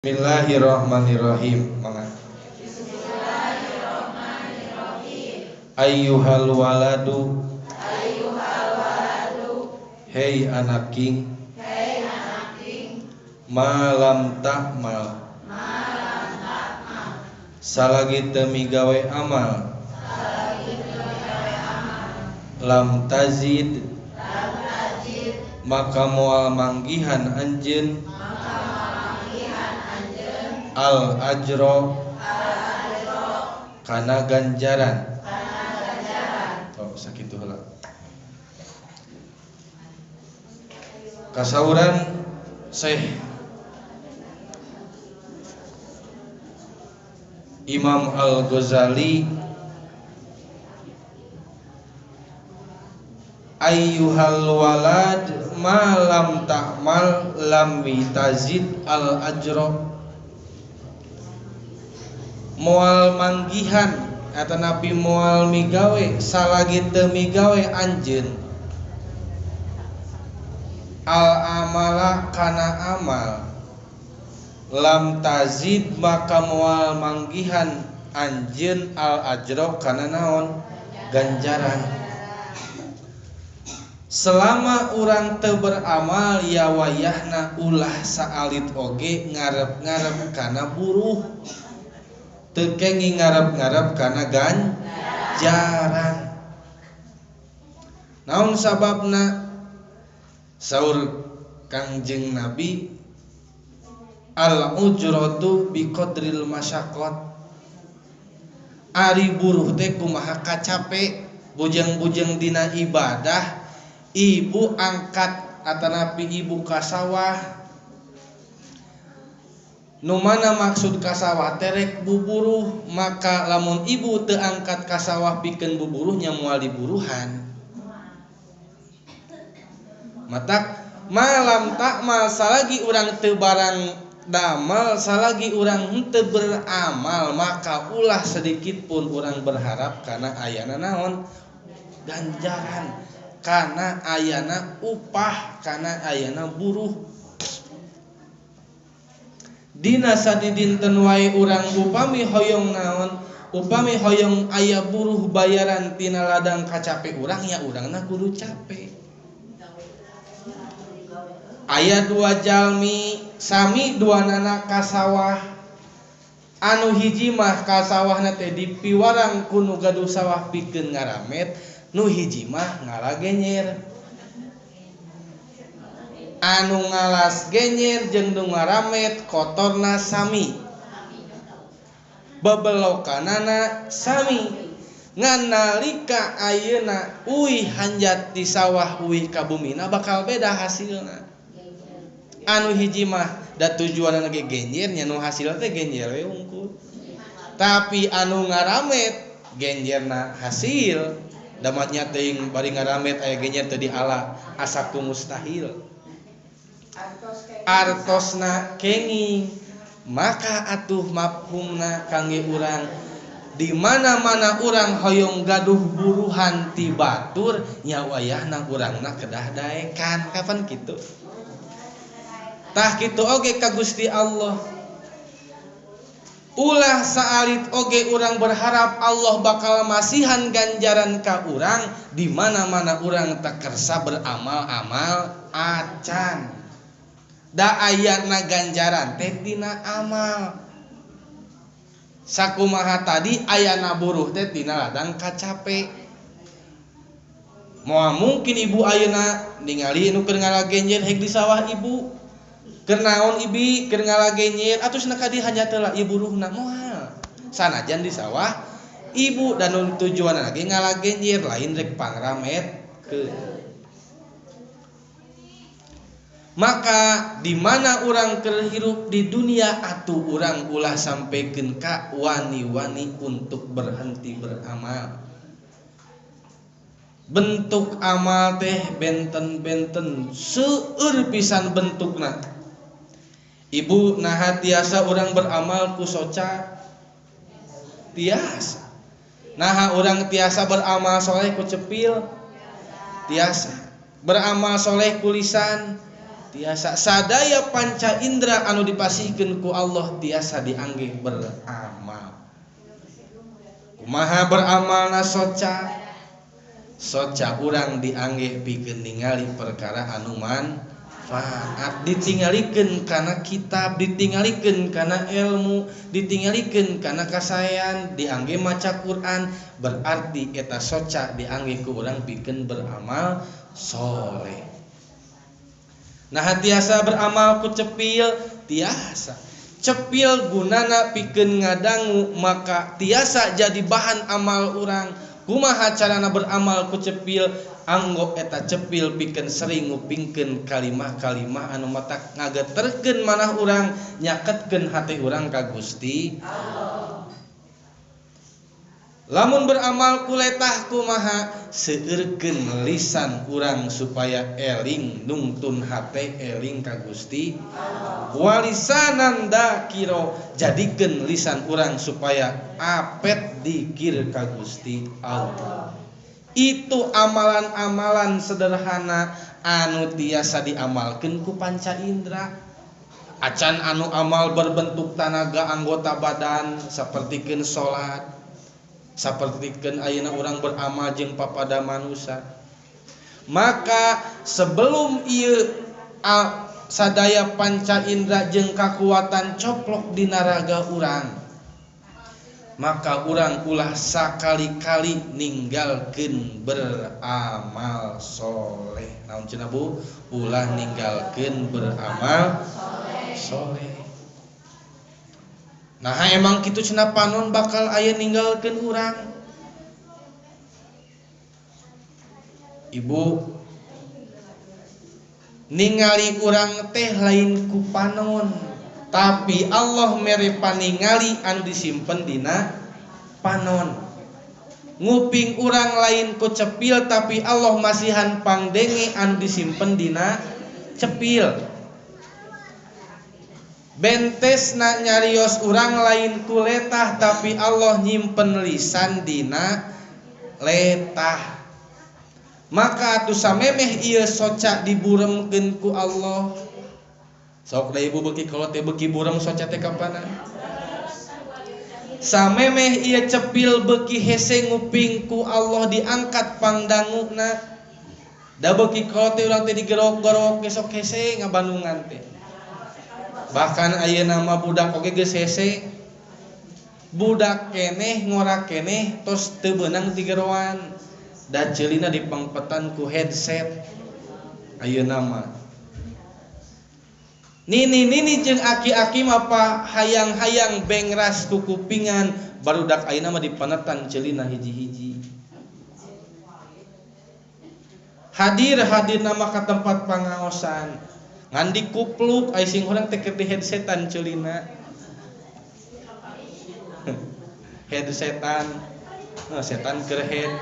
Bismillahirrahmanirrahim. Ayyuhal waladu, hei anak king, malam takmal, salagi teu migawe amal, lam tazid, maka moal manggihan anjeun al ajro kana ganjaran. Oh sakitu heula. Kasauran Syekh Imam Al-Ghazali, ayyuhal walad ma lam ta'mal lam tazid al ajro. Moal manggihan atanapi moal migawe salagi teu migawe anjeun al amala kana amal, lam tazid maka moal manggihan anjeun al ajro kana naon ganjaran. Selama urang teu beramal ya wayahna ulah saalit oge ngarep-ngarep kana buruh, teu kengi ngarep-ngarep kana ganjaran. Naon sababna? Saur Kangjeng Nabi, al ujratu biqadril masyaqqat. Ari buruh teh kumaha kacape, bujang-bujang dina ibadah, ibu angkat atanapi ibu ka sawah. Nu mana maksud ka sawah terek buburuh, maka lamun ibu teu angkat ka sawah pikeun buburuh nya moal diburuhan. Matak malam takmal salagi urang teu barang damal, salagi urang henteu beramal, maka ulah sedikit pun urang berharap kana ayana naon ganjaran, kana ayana upah, kana ayana buruh. Dina sadidinten wae urang upami hoyong naon, upami hoyong aya buruh bayaran tina ladang kacape urang ya urangna kudu cape. Aya dua jalmi sami duanana ka sawah, anu hiji mah ka sawahna teh dipiwarang ku nu gaduh sawah pikeun ngaramet, nu hiji mah ngalagenyer. Anu ngalas genyer jeung nu ngaramet kotorna sami, bebelokanana sami. Ngan nalika ayeuna uih hanjat di sawah uih ka bumina bakal beda hasilna. Anu hiji mah da tujuanna ge genjer nya nu hasil teh genjer we unggul. Tapi anu ngaramet genjerna hasil, damatnya teuing bari ngaramet aya genjer teu dihala asa ku mustahil. Artosna kenging, maka atuh mafhumna kangge urang di mana-mana urang hoyong gaduh buruhan ti batur nya wayahna urangna kedah daekan. Kapan kitu? Tah kitu oge ka Gusti Allah. Ulah saalit oge urang berharap Allah bakal masihan ganjaran ka urang di mana-mana urang teu kersa beramal-amal acan. Da ayana ganjaran teh dina amal. Sakumaha tadi ayana buruh teh dina ladang kacape. Moal mungkin ibu ayeuna ningali nu keur ngalagenjer heg di sawah ibu. Keur naon ibi keur ngalagenyer atusna ka dieu hanya teu ieu buruhna moal. Sanajan di sawah ibu dan tujuanna lagi ngalagenyer lain rek pangrametkeun. Maka di mana urang keur hirup di dunia atuh urang ulah sampekeun ka wani-wani untuk berhenti beramal. Bentuk amal teh benten-benten seueur pisan bentukna. Ibu naha tiasa urang beramal ku soca? Tiasa. Naha urang tiasa beramal soleh ku cepil? Tiasa. Beramal soleh ku lisan? tiasa sadaya panca indera anu dipasihkeun ku Allah tiasa dianggih beramal. Kumaha beramalna soca? Soca urang dianggih pikeun ningali perkara anu manfaat, ditinggalikeun kana kitab, ditinggalikeun kana ilmu, ditinggalikeun kana kasayan, dianggih maca Quran, berarti eta soca dianggih ku urang pikeun beramal soleh. Nah tiasa beramal ku cepil, tiasa cepil gunana pikeun ngadangu, maka tiasa jadi bahan amal urang. Kumaha carana beramal ku cepil? Anggo eta cepil pikeun sering ngupingkeun kalimah-kalimah anu matak ngageterkeun manah urang, nyaketkeun hati urang ka Gusti Allah. Lamun beramal ku letah kumaha? Seueurkeun lisan urang supaya eling nungtun hate eling ka Gusti Allah. Walisanan dakiro, jadikeun lisan urang supaya apet dikir ka Gusti Allah. Itu amalan-amalan sederhana anu tiasa diamalkeun ku panca indera. Acan anu amal berbentuk tanaga anggota badan sapertikeun salat, sapertikeun ayeuna urang beramal jeung papada manusia. Maka sebelum ieu sadaya panca indera jeung kakuatan coplok dina raga urang, maka urang ulah sakali-kali ninggalkeun beramal soleh. Naon cenah Bu? Ulah ninggalkeun beramal soleh. Nah emang kitu cenah panon bakal aya ninggalkeun urang. Ibu, ningali urang teh lain ku panon, tapi Allah mere paningali anu disimpen dina panon. Nguping urang lain ku cepil, tapi Allah masihan pangdenge anu disimpen dina cepil. Bentesna nyarios urang lain ku letah, tapi Allah nyimpen lisan dina letah. Maka atuh samemeh ieu soca diburemkeun ku Allah. Sok da ibu beuki kolot teh beuki burem soca teh kapana? Samemeh ieu cepil beuki hese nguping ku Allah diangkat pangdanguna. Da beuki kolot teh urang teh digerok-gerok besok hese ngabandungan teh. Bahkan ayeuna mah budak oge geus hese. Budak keneh ngorak keneh tos teu beunang digeroan. Da ceulina dipangpetan ku headset. Ayeuna mah nini jeung aki-aki mah hayang-hayang bengras ku kupingan, barudak ayeuna mah dipanetan ceulina hiji-hiji. Hadir nama ka tempat pangaosan ngan dikupluk aya sing urang teh keur di headsetan ceulina. Headsetan, setan keur head.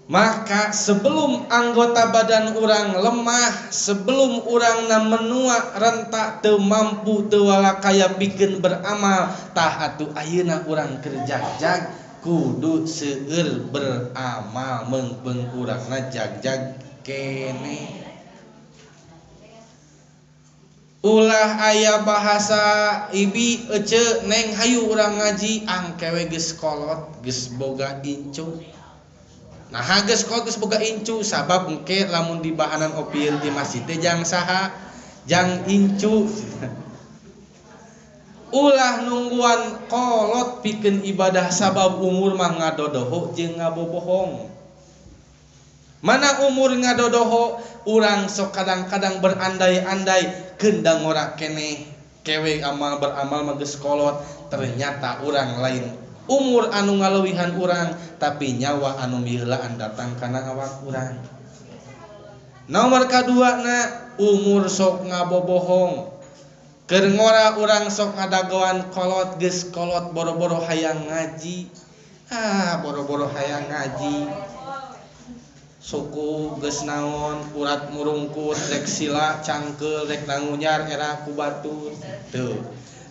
Maka sebelum anggota badan urang lemah, sebelum urangna menua rentak teu mampu teu walakaya pikeun beramal, tah atuh ayeuna urang keur jagjag kudu seueur beramal meung urangna jagjag keneh. Ulah aya bahasa ibi ece neng hayu urang ngaji angkewe geus kolot geus boga incu. Nah geus kolot geus boga incu sabab engke lamun di bahanan opieun ti masjid teh jang saha jang incu. Ulah nungguan kolot pikeun ibadah sabab umur mah ngadodoho jeung ngabobohong. Mana umur ngadodoho, urang sok kadang-kadang berandai-andai keundang ora keneh kewe amal beramal mah geus kolot, ternyata urang lain umur anu ngaleuwihan urang tapi nyawa anu miheulaan datang kana awak urang. Nomor kaduana umur sok ngabobohong. Keur ngora urang sok ngadagoan kolot geus kolot boro-boro hayang ngaji. Boro-boro hayang ngaji. Suku geus naon urat murungkut rek sila cangkeul rek nangunyar era ku batur teu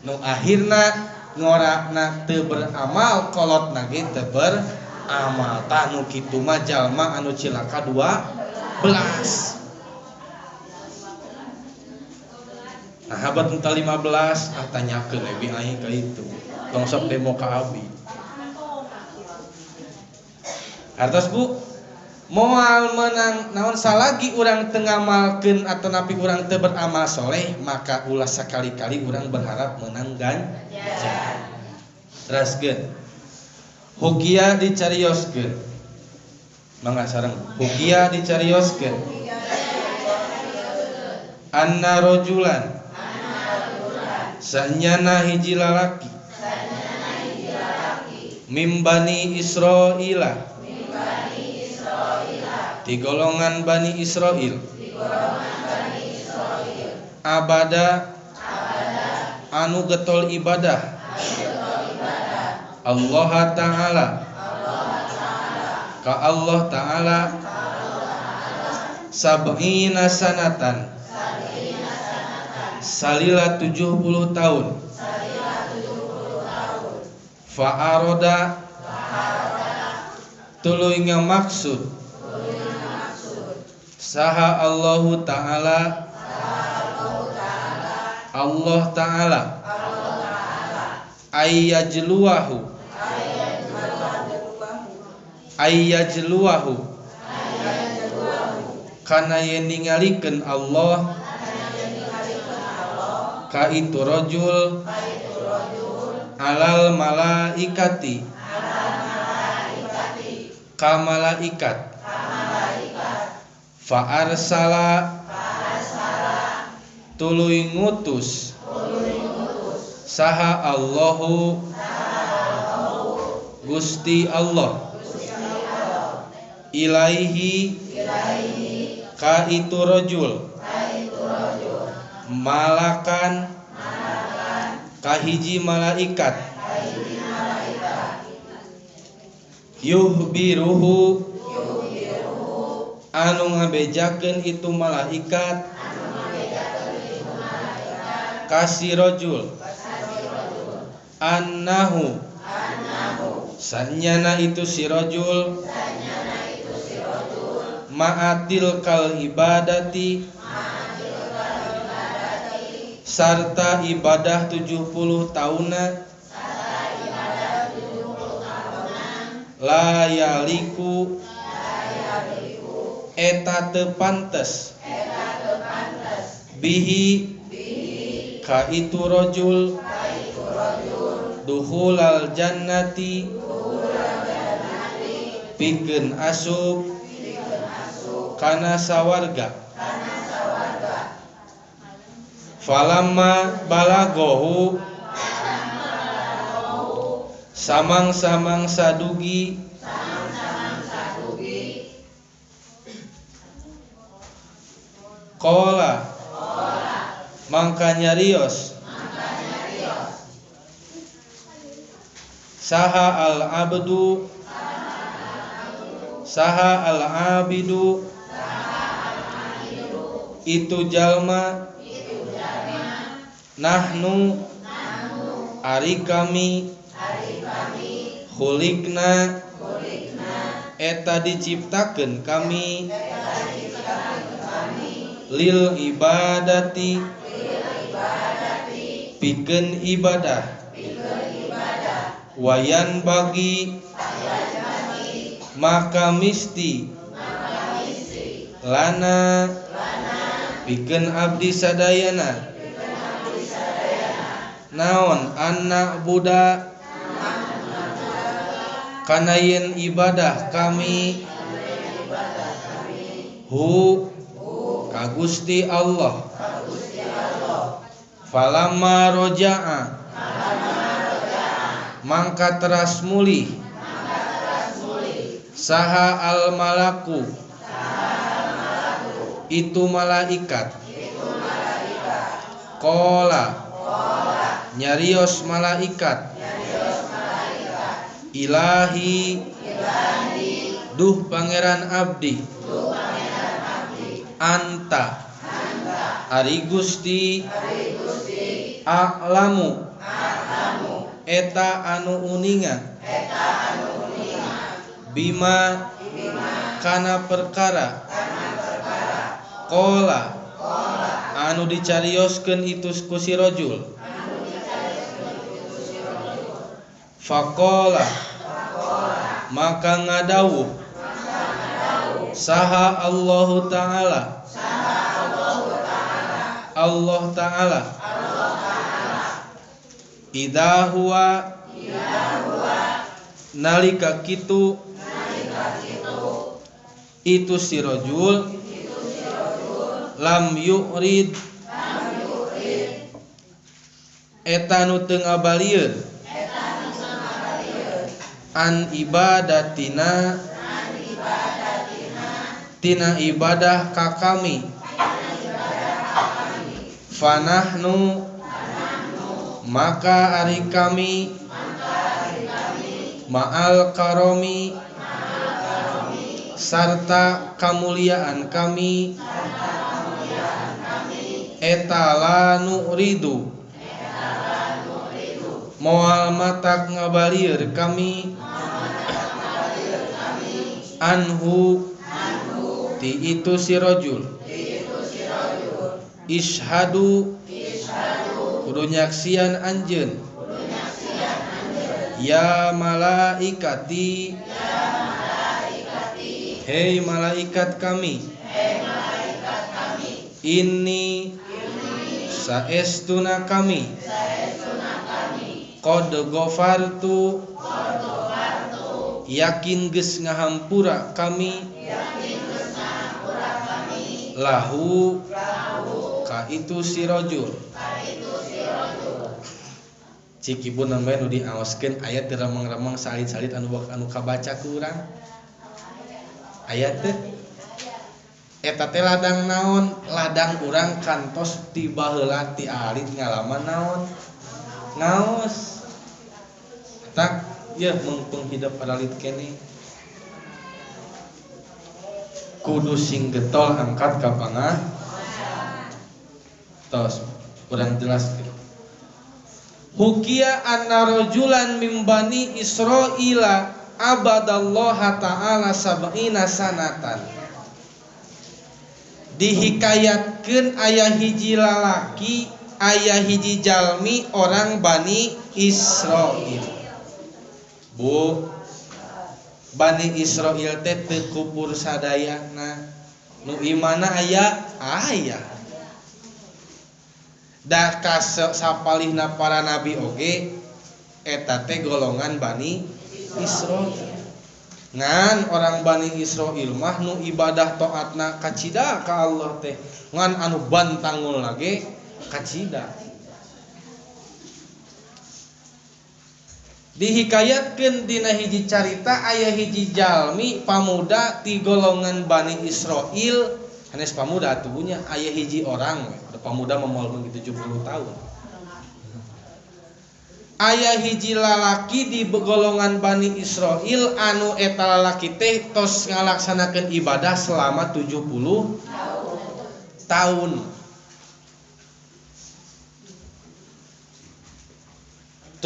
nu akhirna ngorana teu beramal kolotna ge teu beramal. amal tanu kitu mah jalma anu cilaka 12. Nah habat entah 15 tanyakeun lebih aing ka itu. Tong sok demo ka abi. Artos Bu, moal menang naon salagi urang teu ngamalkeun atau napi urang teu beramal soleh, maka ulah sakali-kali urang berharap menang ganjaran. Teraskeun. Hugia dicarioskeun. Mangga sareng. Hugia dicarioskeun. Anna rojulan. Sanyana hiji lalaki. Mimbani Israila. Di golongan Bani Israel. Abada anu getol ibadah Allah Ta'ala ka Allah Ta'ala sab'ina sanatan salila 70 tahun fa'aroda tuluy ngamaksud saha Allahu Ta'ala Allah Ta'ala ayyajluwahu kana yen ningalikeun Allah ka itu rajul alal malaikati ka malaikat fa arsala tuluy ngutus saha Allahu Gusti Allah ilaihi ka itu rajul malakan kahiji malaikat yuhbiruhu anu ngabejakeun itu malaikat kasih rajul annahu sanyana itu si rajul ma'atil kal ibadati sarta ibadah 70 tahunna la yaliku eta teu pantes bihi ka itu rajul dukhulal jannati pikeun asup kana sawarga falamma balagohu samang-samang sadugi qala mangka nyarios saha al abdu saha al abidu itu jalma nahnu ari kami khuliqna eta diciptakeun kami lil ibadati pikeun ibadah wayan bagi maka misti lana pikeun abdi sadayana naon anak budak kana yen ibadah kami hu ka Gusti Allah falamma roja'a mangka teras mulih saha al malaku itu malaikat qala nyarios malaikat ilahi duh pangeran abdi anta ari Gusti a'lamu eta anu uninga bima kana perkara qala anu dicarioskeun itu ku si rajul faqala maka ngadawuh saha Allah Ta'ala idza huwa nalika kitu itu si rajul lam yurid eta nu teu ngabalieun an ibadatina tina ibadah ka kami fanahnu maka ari kami ma'al karomi sarta kemuliaan kami etala nuridu moal matak ngabalieur kami anhu ti itu si rajul ishadu kudu nyaksian anjeun ya malaikati hei malaikat kami ini saestuna kami qad ghafartu yakin geus ngahampura kami lahu ka itu si rajul cikibun nambahe nu diaoskeun ayat remang-remang salit-salit anu kabaca ku urang ayat teh eta teh ladang naon ladang urang kantos ti baheula ti alit ngalaman naon ngaos tak ya mumpung hidup alit keneh kudu sing getol angkat ka pangah tos urang jelaskeun hukia anna rajulan min bani Israila abadallaha ta'ala sab'ina sanatan dihikayatkeun aya hiji lalaki aya hiji jalmi orang Bani Israil bu Bani Israil teh teu kupur sadayana nu imana aya da sapalihna para nabi oge eta teh golongan Bani Israil ngan orang Bani Israil mah nu ibadah taatna kacida ka Allah teh ngan anu bantangul lage kacida dihikayatkeun dina hiji carita aya hiji jalmi pamuda ti golongan Bani Israil hanes pamuda atunya aya hiji orang pamuda memol begitu 70 tahun aya hiji lalaki di golongan Bani Israil anu eta lalaki teh tos ngalaksanakeun ibadah selama 70 tahun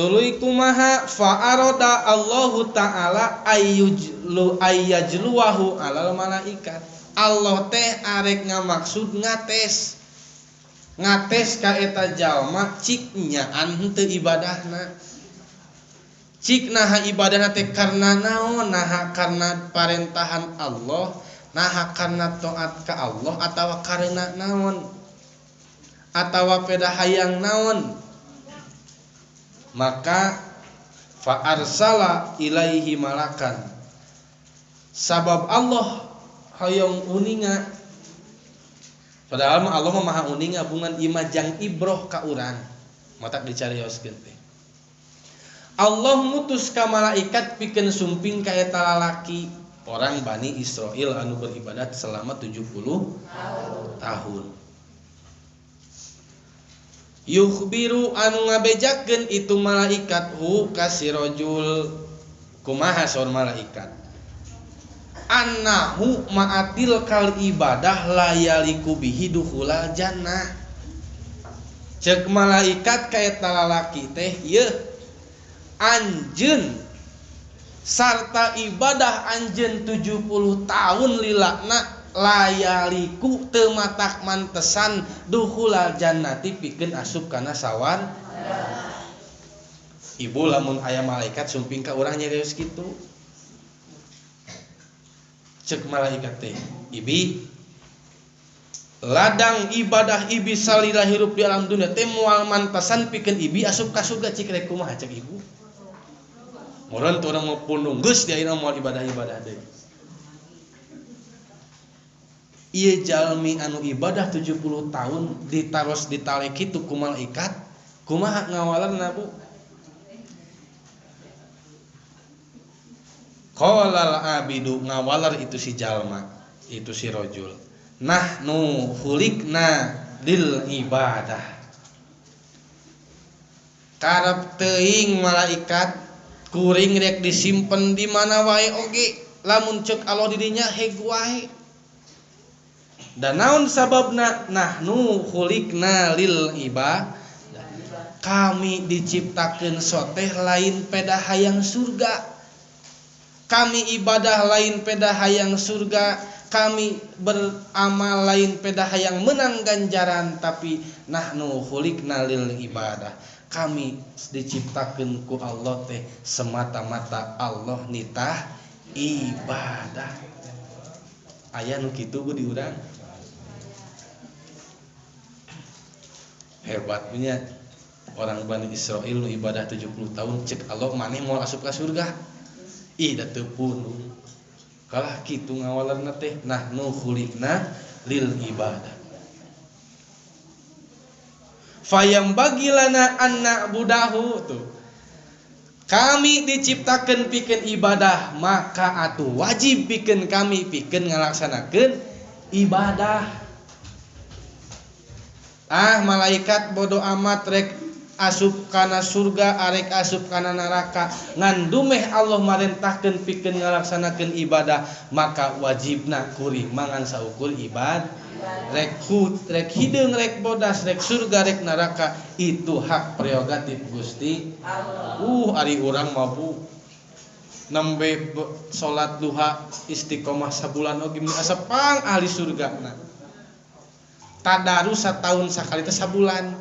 tuluy kumaha fa arada Allahu ta'ala ayyajluwahu alal malaikat Allah teh arek ngamaksud ngates ka eta jalma cik nyaan henteu ibadahna cik naha ibadahna teh karna naon naha karna parentahan Allah naha karna taat ka Allah atawa karena naon atawa peda hayang naon maka fa arsala ilaihi malakan sabab Allah hayang uninga padahal mah Allah mah maha uninga bungan imajang ibroh ka urang mata dicarioskeun teh Allah mutus ka malaikat pikeun sumping ka eta lalaki orang Bani Israil anu beribadat selama 70 tahun yukhbiru anu ngabejakeun itu malaikat hu ka si rajul kumaha saur malaikat annahu ma'atil kal ibadah layaliku bihi dukhulal jannah ceuk malaikat ka eta lalaki teh ieu anjeun sarta ibadah anjeun 70 tahun lilakna layaliku teu matak mantesan dukhulal jannati pikeun asup kana sawar. Ibu lamun aya malaikat sumping ka urang nyarios kitu. Cek malaikat teh, "Ibi, ladang ibadah ibi salila hirup di alam dunia teh moal mantesan pikeun ibi asup ka surga cik rek kumaha cek ibu?" Moran tu urang mau pundung geus dia ina moal ibadah-ibadah deui. Ieu jalmi anu ibadah 70 tahun ditaros ditale kitu ku malaikat, kumaha ngawalarna Bu? Qalal abidu, ngawalar itu si jalma, itu si rajul. Nahnu khuliqna lil ibadah. Karep teuing malaikat kuring rek disimpen di mana wae oge, lamun ceuk Allah dirinya heg wae. Dan naon sababna? Nahnu khuliqna lil ibadah. Kami diciptakeun soteh lain peda hayang surga. Kami ibadah lain peda hayang surga, kami beramal lain peda hayang menang ganjaran, tapi nahnu khuliqna lil ibadah. Kami diciptakeun ku Allah teh semata-mata Allah nitah ibadah. Aya nu kitu ku di urang. Hebat punya orang Bani Israil nu ibadah 70 tahun cek Allah maneh moal asup ka surga. Ih da teu pundung. Kalah kitu ngawalarna teh nahnu khuliqna lil ibadah. Fayam bagilana anna budahu tuh. Kami diciptakeun pikeun ibadah, maka atuh wajib pikeun kami pikeun ngalaksanakeun ibadah. Malaikat bodo amat rek asup kana surga arek asup kana neraka ngan dumeh Allah marentahkeun pikeun ngalaksanakeun ibadah, maka wajibna kuring mangan saukur ibadah. Rek hideung rek bodas rek surga rek neraka itu hak prerogatif Gusti Allah. Ari urang mah Bu nembe salat duha istiqomah sabulan oge asapang ahli surgana. Tadarus sataun sakali teh sabulan.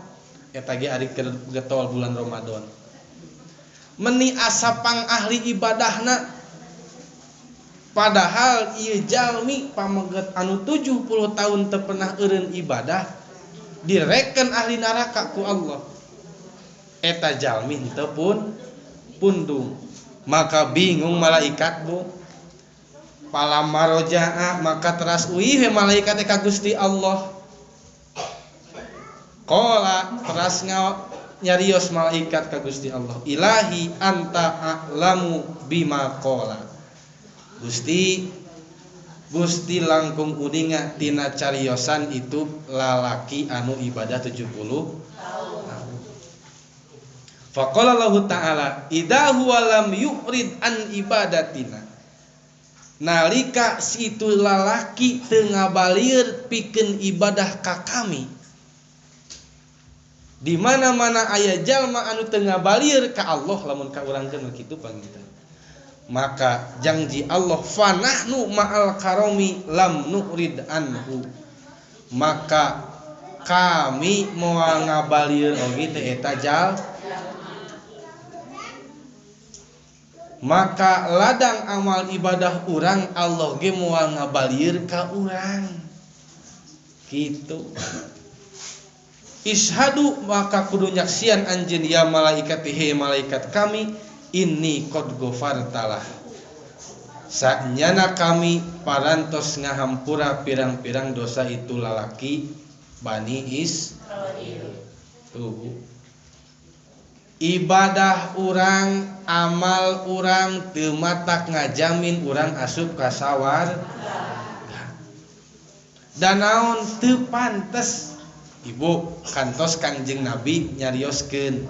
Eta ge ari getol bulan Ramadan. Meni asapang ahli ibadahna. Padahal ieu jalmi pameget anu 70 tahun teu pernah eureun ibadah direken ahli neraka ku Allah. Eta jalmi henteu pun pundung. Maka bingung malaikat Bu. Palamma roja'a maka teras uih malaikat ka Gusti Allah. Qala teras nyarios malaikat ka Gusti Allah, Ilahi anta a'lamu bima qala. Gusti langkung uninga tina cariosan itu lalaki anu ibadah 70 tahun. Faqala Allah Ta'ala, idza huwa lam yurid an ibadatina. Nalika si itu lalaki teu ngabalieur pikeun ibadah ka kami. Di mana-mana aya jalma anu teu ngabalieur ka Allah lamun ka urang keun kitu panginten. Maka janji Allah fanahnu ma'al karomi lam nurid anhu. Maka kami moal ngabalieur oge teh eta jalma. Maka ladang amal ibadah urang Allah ge moal ngabalieur ka urang. Kitu. Ishadu maka kudu nyaksian anjeun ya malaikat he malaikat kami inni qad ghafartalah. Sanyana kami parantos ngahampura pirang-pirang dosa itu lalaki Bani Israil. Ibadah urang, amal urang teu matak ngajamin urang asup ka sawarga. Dan naon teu pantes Ibu kantos Kangjeng Nabi nyarioskeun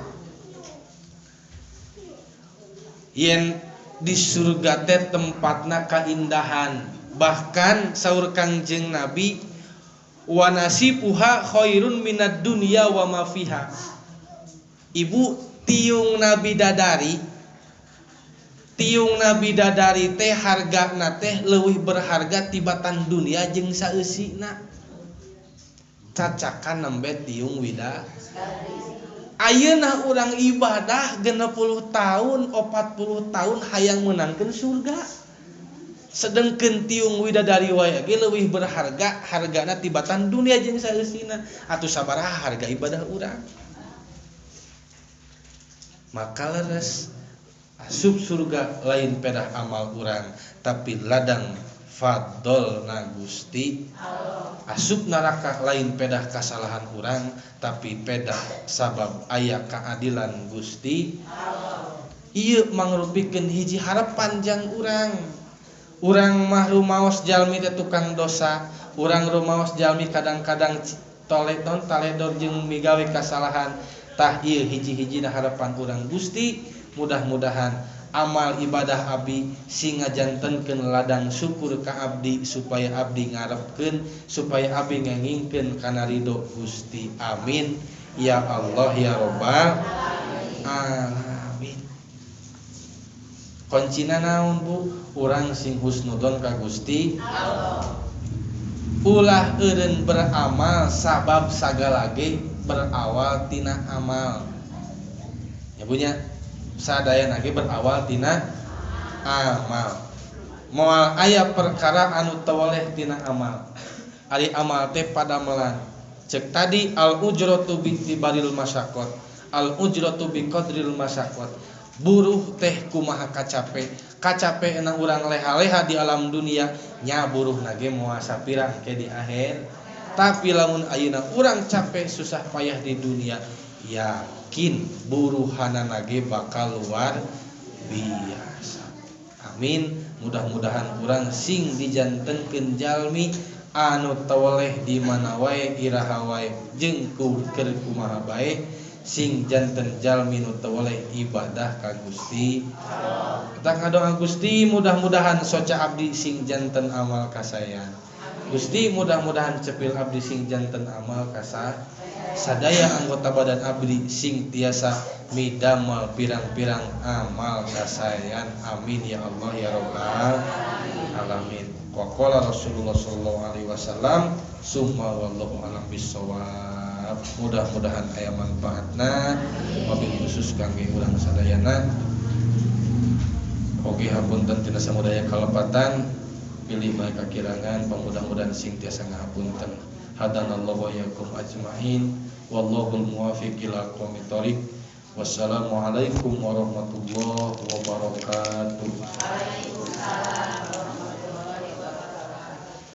yen di surga teh tempatna kaindahan, bahkan saur Kangjeng Nabi wa nasibuha khairun minad dunya wa ma fiha. Ibu tiung Nabi dadari tiungna bidadari teh hargana teh leuwih berharga tibatan dunia jeung saeusina. Cacakan nembe tiung widadari. Ayeuna urang ibadah 60 tahun 40 tahun hayang menangkeun surga. Sedengkeun tiung widadari wae ge leuwih berharga hargana tibatan dunia jeung saeusina. Atuh sabaraha harga ibadah urang? Maka leres asup surga lain pedah amal urang tapi ladang fadlna Gusti Allah. Asup neraka lain pedah kasalahan urang tapi pedah sabab aya keadilan Gusti Allah. Ieu mangrupikeun hiji harapan jang urang. Urang mah rumaos jalmi teh tukang dosa, urang rumaos jalmi kadang-kadang taledor jeung migawe kasalahan. Tah ieu hiji-hijina harapan urang Gusti, mudah-mudahan amal ibadah abdi sing ngajantenkeun ladang syukur ka abdi supaya abdi ngarepkeun, supaya abdi ngengingkeun kana ridho Gusti. Amin ya Allah ya Rabbal alamin. Kuncina naon Bu? Urang sing husnudon ka Gusti Allah. Ulah eureun beramal sabab sagala ge berawal tina amal. Ya punya sadayana ge berawal tina amal. Moal aya perkara anu teu waleh tina amal. Ari amal teh padamelan. Cek tadi al ujratu bi tibaril masyaqqat. Al ujratu bi qadril masyaqqat. Buruh teh kumaha kacapeuna urang leha-leha di alam dunia nya buruhna ge moal sapira ke di akhir. Tapi lamun ayeuna urang capek susah payah di dunia, yakin buruhanana ge bakal luar biasa. Amin. Mudah-mudahan urang sing dijantenkeun jalmi anu tawaleh di mana wae iraha wae jeung keur kumaha bae sing janten jalmi nu teu waleh ibadah ka Gusti Allah. Kita ngadoa Gusti mudah-mudahan soca abdi sing janten amal kasayan. Gusti mudah-mudahan cepil abdi sing janten amal sadaya anggota badan abdi sing tiasa midamel pirang-pirang amal kasayan. Amin ya Allah ya Rabbal alamin. Wa qala Rasulullah sallallahu alaihi wasallam summa wallahu a'lam bissawab. Mudah-mudahan aya manfaatna wabil khusus kangge urang sadayana. Oge hapunten tina samudaya kalepatan pilih bae kakirangan pamudah-mudahan sing tiasa ngahapunten. Hadanallahu wa iyyakum ajmain wallahul muwaffiq ila aqwamit thoriq. Wassalamualaikum warahmatullahi wabarakatuh. Waalaikumsalam.